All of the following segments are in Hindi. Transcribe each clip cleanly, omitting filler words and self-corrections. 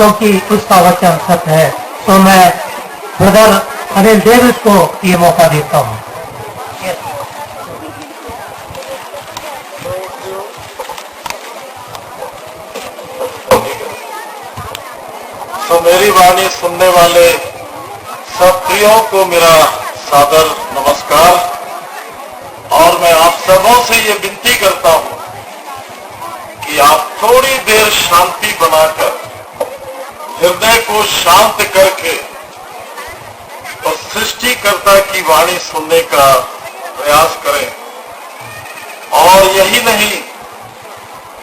क्योंकि उसका वचन सत्य है। तो मैं ब्रदर अनिल डेविस को ये मौका देता हूँ। तो मेरी वाणी सुनने वाले सब प्रियों को मेरा सादर नमस्कार। और मैं आप सबों से ये विनती करता हूं कि आप थोड़ी देर शांति बनाकर, हृदय को शांत करके और सृष्टिकर्ता की वाणी सुनने का प्रयास करें। और यही नहीं,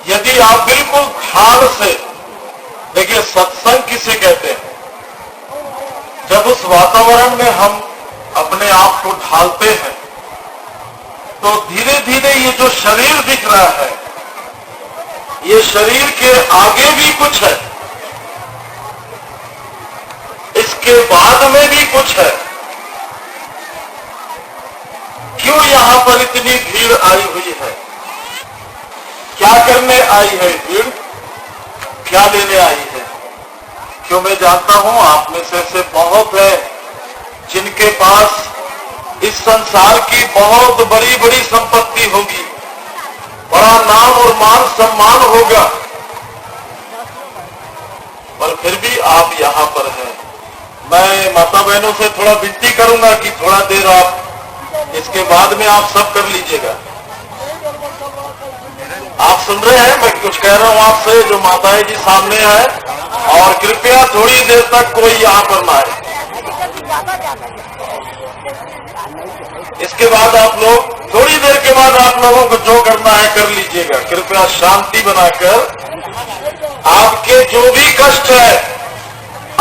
यदि आप बिल्कुल ध्यान से देखिए, सत्संग किसे कहते हैं? जब उस वातावरण में हम अपने आप को ढालते हैं तो धीरे धीरे ये जो शरीर दिख रहा है, ये शरीर के आगे भी कुछ है, इसके बाद में भी कुछ है। क्यों यहां पर इतनी भीड़ आई हुई है? क्या करने आई है भीड़? क्या लेने आई है? क्यों मैं जानता हूं आप में से बहुत है जिनके पास इस संसार की बहुत बड़ी बड़ी संपत्ति होगी, बड़ा नाम और मान सम्मान होगा, पर फिर भी आप यहां पर हैं। मैं माता बहनों से थोड़ा विनती करूंगा कि थोड़ा देर आप, इसके बाद में आप सब कर लीजिएगा। आप सुन रहे हैं मैं कुछ कह रहा हूं आपसे, जो माताएं जी सामने है, और कृपया थोड़ी देर तक कोई यहां पर ना आए। इसके बाद आप लोग, थोड़ी देर के बाद आप लोगों को जो करना है कर लीजिएगा। कृपया शांति बनाकर, आपके जो भी कष्ट है,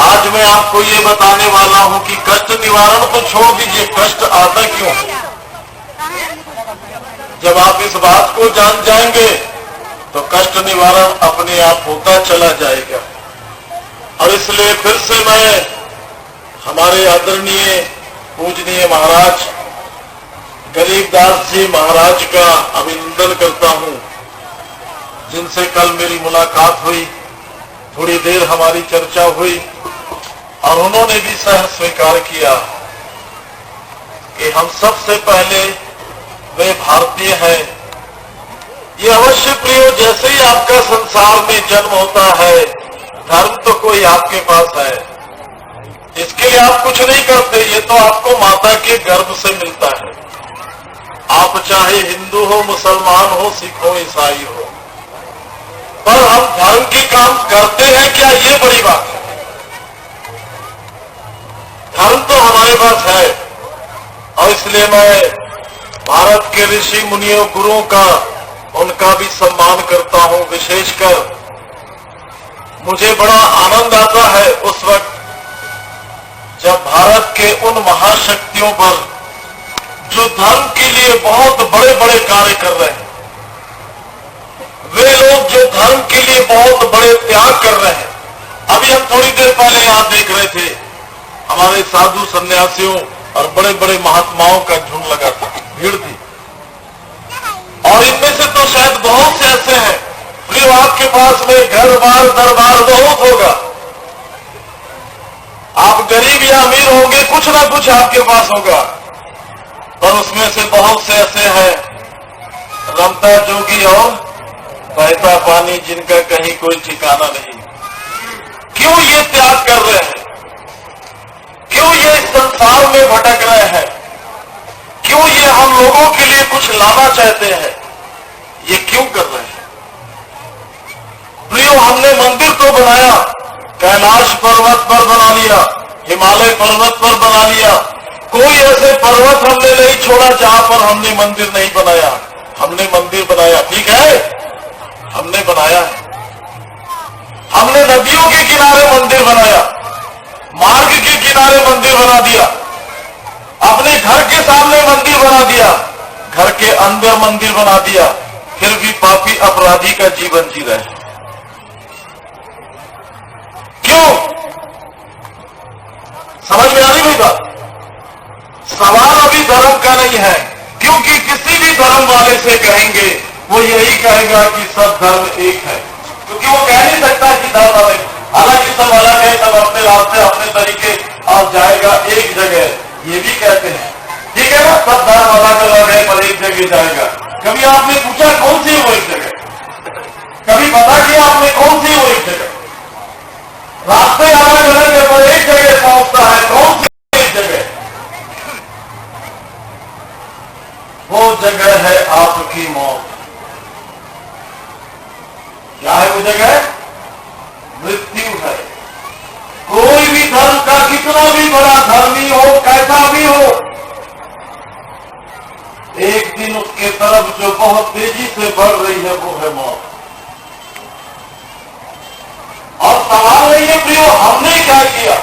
आज मैं आपको ये बताने वाला हूं कि कष्ट निवारण तो छोड़ दीजिए, कष्ट आता क्यों? जब आप इस बात को जान जाएंगे तो कष्ट निवारण अपने आप होता चला जाएगा। और इसलिए फिर से मैं हमारे आदरणीय पूजनीय महाराज गरीबदास जी महाराज का अभिनंदन करता हूं, जिनसे कल मेरी मुलाकात हुई, थोड़ी देर हमारी चर्चा हुई और उन्होंने भी सह स्वीकार किया कि हम सबसे पहले वे भारतीय हैं। ये अवश्य प्रियो, जैसे ही आपका संसार में जन्म होता है, धर्म तो कोई आपके पास है, इसके लिए आप कुछ नहीं करते, ये तो आपको माता के गर्भ से मिलता है। आप चाहे हिंदू हो, मुसलमान हो, सिख हो, ईसाई हो, पर हम धर्म के काम करते हैं क्या, ये बड़ी बात है। धर्म तो हमारे पास है। और इसलिए मैं भारत के ऋषि मुनियों गुरुओं का, उनका भी सम्मान करता हूं। विशेषकर मुझे बड़ा आनंद आता है उस वक्त जब भारत के उन महाशक्तियों पर, जो धर्म के लिए बहुत बड़े बड़े कार्य कर रहे हैं, वे लोग जो धर्म के लिए बहुत बड़े त्याग कर रहे हैं। अभी हम थोड़ी देर पहले यहां देख रहे थे, हमारे साधु सन्यासियों और बड़े बड़े महात्माओं का झुंड लगा था, भीड़ थी। और इनमें से तो शायद बहुत से ऐसे हैं, प्रिय, आपके पास में घर बार दरबार बहुत होगा, आप गरीब या अमीर होंगे, कुछ ना कुछ आपके पास होगा, पर उसमें से बहुत से ऐसे हैं, रमता जोगी और बहता पानी, जिनका कहीं कोई ठिकाना नहीं। क्यों ये त्याग कर रहे हैं? क्यों ये इस संसार में भटक रहे हैं? क्यों ये हम लोगों के लिए कुछ लाना चाहते हैं? ये क्यों कर रहे हैं? प्रियो, हमने मंदिर तो बनाया, कैलाश पर्वत पर बना लिया, हिमालय पर्वत पर बना लिया, कोई ऐसे पर्वत हमने नहीं छोड़ा जहां पर हमने मंदिर नहीं बनाया। हमने मंदिर बनाया, ठीक है, हमने बनाया है। हमने नदियों के किनारे मंदिर बनाया, मार्ग के किनारे मंदिर बना दिया, अपने घर के सामने मंदिर बना दिया, घर के अंदर मंदिर बना दिया, फिर भी पापी अपराधी का जीवन जी रहे हैं। क्यों? समझ में आ रही मेरी बात? सवाल अभी धर्म का नहीं है, क्योंकि किसी भी धर्म वाले से कहेंगे, वो यही कहेगा कि सब धर्म एक है, क्योंकि वो कह नहीं सकता कि धर्म अलग। हालांकि सब अलग है, सब अपने रास्ते अपने तरीके और जाएगा एक जगह, ये भी कहते हैं। ठीक है ना, सब धर्म अलग अलग है पर एक जगह जाएगा। कभी आपने पूछा कौन सी वो एक जगह? कभी पता किया आपने कौन सी वो एक जगह? रास्ते अलग अलग है पर एक जगह पहुंचता है, कौन सी एक जगह? वो जगह है आपकी मौत। क्या है वो जगह? मृत्यु है। कोई भी धर्म का कितना भी बड़ा धर्मी हो, कैसा भी हो, एक दिन उसके तरफ जो बहुत तेजी से बढ़ रही है वो है मौत। और सवाल नहीं है प्रियो हमने क्या किया,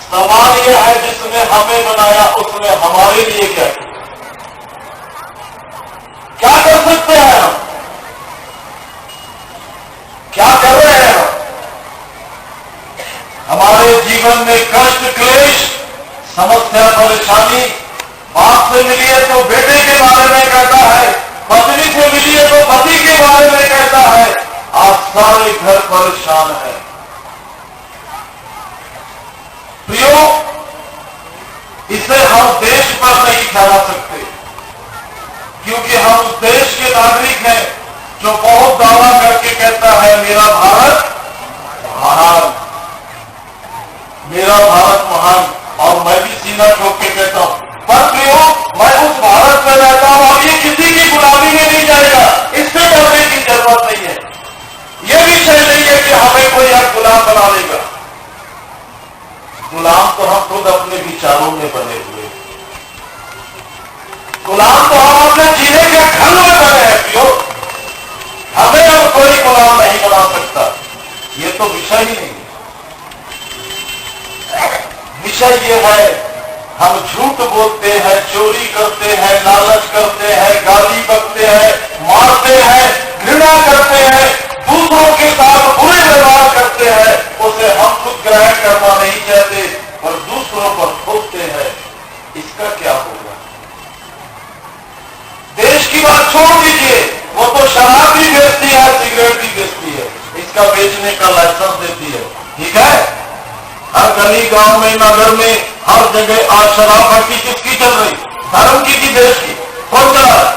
सवाल यह है जिसने हमें बनाया उसने हमारे लिए क्या किया। क्या कर सकते हैं हम? क्या कर रहे हैं हम? हमारे जीवन में कष्ट क्लेश समस्या परेशानी, बाप से मिली है तो बेटे के बारे में कहता है, पत्नी से मिली है तो पति के बारे में कहता है, आज सारे घर परेशान है। प्रियो, इसे हम देश पर नहीं फैला सकते क्योंकि हम उस देश के नागरिक हैं जो बहुत दावा करके कहता है मेरा भारत महान, मेरा भारत महान, और मैं भी सीना ठोक के कहता हूं। पर प्रियो, मैं उस भारत में रहता हूं और ये किसी की गुलामी में नहीं जाएगा, इससे डरने की जरूरत नहीं है। ये विषय नहीं है कि हमें कोई अब गुलाम बना लेगा। गुलाम तो हम खुद अपने विचारों में बने हुए, गुलाम तो हम अपने जीने के ढंग में बने हैं प्रियो। हमें अब कोई गुलाम नहीं बना सकता, ये तो विषय ही नहीं है। विषय ये है हम झूठ बोलते हैं, चोरी करते हैं, लालच करते हैं, गाली बकते हैं, मारते हैं, घृणा करते हैं, दूसरों के साथ बुरे व्यवहार करते हैं, उसे हम खुद ग्रहण करना नहीं चाहते और दूसरों पर थोपते हैं। इसका क्या होगा? देश की बात छोड़ दीजिए, वो तो शराब भी बेचती है, सिगरेट भी बेचती है, इसका बेचने का लाइसेंस देती है। ठीक है, हर गली गांव में नगर में हर जगह आज शराब भट्टी किसकी चल रही? धर्म की देश की? कौन चला रहा?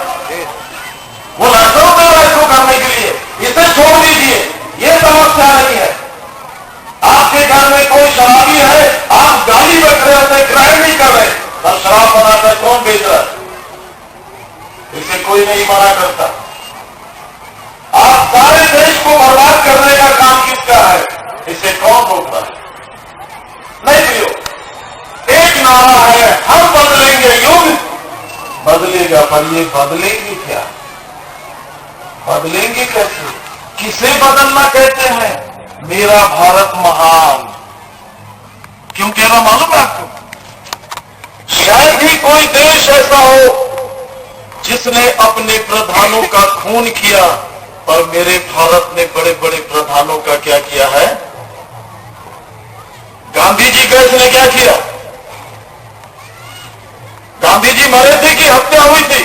वो लाइसेंस दे रहा है इसको करने के लिए। इसे छोड़ दीजिए, ये समस्या नहीं है। आपके घर में कोई शराबी है, आप गाली बक रहे होते, ग्रहण नहीं कर रहे, पर शराब बनाकर कौन बेच रहा है? इसे कोई नहीं मना करता। आप सारे देश को बर्बाद करने का काम किसका है? इसे कौन रोक रहा है? नहीं प्रियो, एक नारा है, हम बदलेंगे, युग बदलेगा, पर ये बदलेंगे क्या? बदलेंगे कैसे? किसे बदलना कहते हैं? मेरा भारत महान। क्यों कह रहा मालूम है आपको? शायद ही कोई देश ऐसा हो जिसने अपने प्रधानों का खून किया, पर मेरे भारत ने बड़े बड़े प्रधानों का क्या किया है? गांधी जी का इसने क्या किया? गांधी जी मरे थे कि हत्या हुई थी?